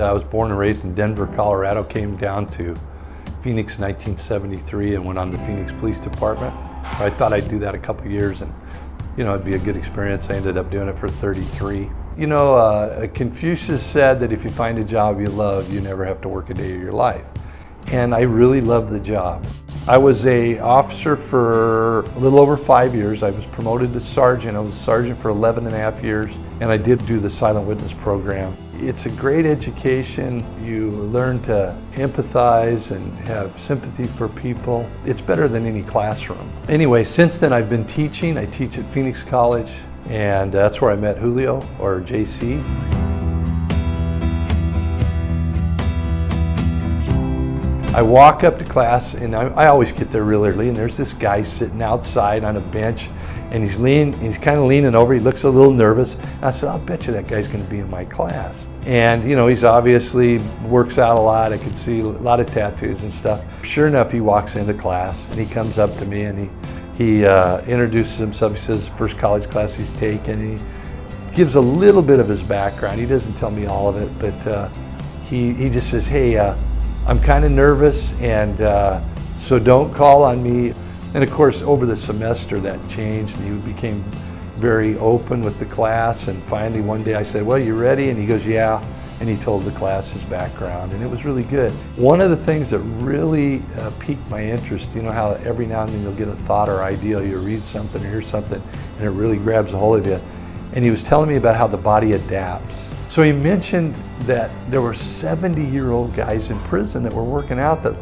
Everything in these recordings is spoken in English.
I was born and raised in Denver, Colorado, came down to Phoenix in 1973 and went on the Phoenix Police Department. I thought I'd do that a couple years and, it'd be a good experience. I ended up doing it for 33. Confucius said that if you find a job you love, you never have to work a day of your life. And I really loved the job. I was an officer for a little over 5 years. I was promoted to sergeant. I was a sergeant for 11 and a half years, and I did do the Silent Witness program. It's a great education. You learn to empathize and have sympathy for people. It's better than any classroom. Anyway, since then I've been teaching. I teach at Phoenix College, and that's where I met Julio, or JC. I walk up to class, and I always get there real early, and there's this guy sitting outside on a bench, and he's kind of leaning over. He looks a little nervous. And I said, I'll bet you that guy's going to be in my class. And he's obviously works out a lot. I could see a lot of tattoos and stuff. Sure enough, he walks into class, and he comes up to me, and he introduces himself. He says first college class he's taken. And he gives a little bit of his background. He doesn't tell me all of it, but he just says, hey, I'm kind of nervous, and so don't call on me. And of course, over the semester that changed, and he became very open with the class. And finally one day I said, well, you ready? And he goes, yeah. And he told the class his background, and it was really good. One of the things that really piqued my interest, how every now and then you'll get a thought or idea, you read something or hear something, and it really grabs a hold of you. And he was telling me about how the body adapts. So he mentioned that there were 70-year-old guys in prison that were working out that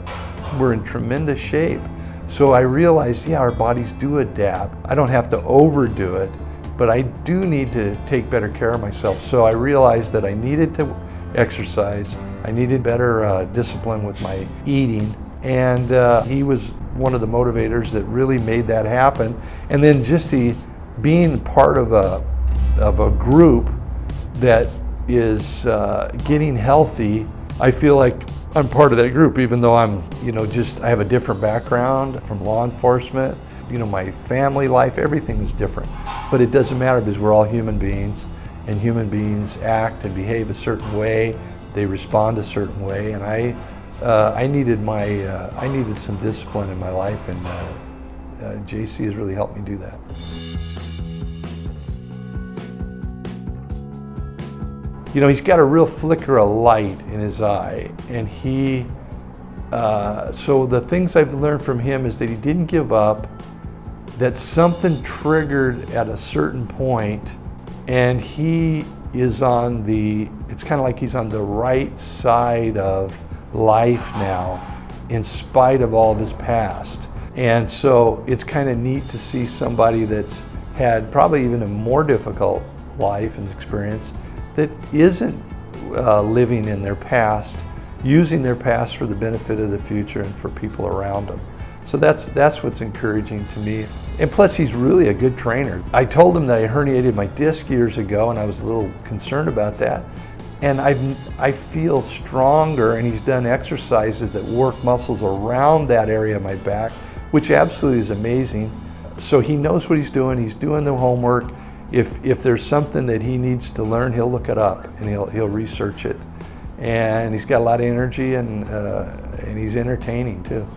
were in tremendous shape. So I realized, yeah, our bodies do adapt. I don't have to overdo it, but I do need to take better care of myself. So I realized that I needed to exercise. I needed better discipline with my eating. And he was one of the motivators that really made that happen. And then just being part of a group that is getting healthy, I feel like I'm part of that group, even though I'm, I have a different background from law enforcement. My family life, everything is different. But it doesn't matter because we're all human beings, and human beings act and behave a certain way. They respond a certain way, and I needed some discipline in my life, and JC has really helped me do that. He's got a real flicker of light in his eye, and so the things I've learned from him is that he didn't give up, that something triggered at a certain point, and he is it's kind of like he's on the right side of life now, in spite of all of his past. And so it's kind of neat to see somebody that's had probably even a more difficult life and experience that isn't living in their past, using their past for the benefit of the future and for people around them. So that's what's encouraging to me. And plus, he's really a good trainer. I told him that I herniated my disc years ago, and I was a little concerned about that. And I feel stronger, and he's done exercises that work muscles around that area of my back, which absolutely is amazing. So he knows what he's doing the homework. If there's something that he needs to learn, he'll look it up and he'll research it. And he's got a lot of energy, and he's entertaining too.